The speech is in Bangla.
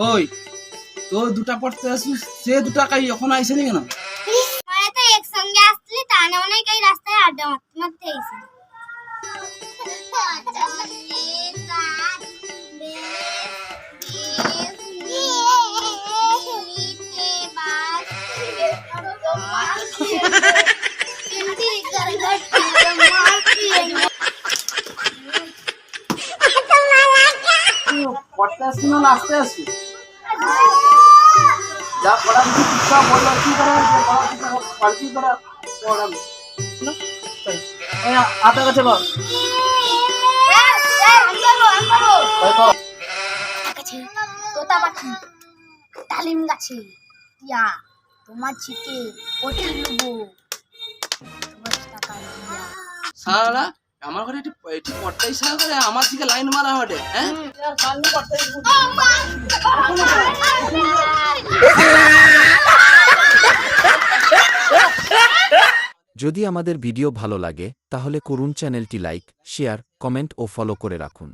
ওই তো দুটা পড়তে আসিস, সে দুটা কাই এখন আইসেনি কেন? মানে তো একসঙ্গে আসলি তা না অনেক এই রাস্তায় আড্ডা মারতে মারতে আইছি। পড়তে আসছি না আসতে আসছি? যা পড়া কিছু শিক্ষা বললো কি করে পাল্টি করা পড়ানো হাতের কাছে বল। তোতা পাখি ডালিম গাছে ইয়া তোমার ছিটে পটি লুবো তোমার টাকা দিয়া সারা আমার ঘরে এটি পড়তেই সারা করে আমার দিকে লাইন মারা হটে। হ্যাঁ যদি আমাদের ভিডিও ভালো লাগে তাহলে করুন চ্যানেলটি লাইক, শেয়ার, কমেন্ট ও ফলো করে রাখুন।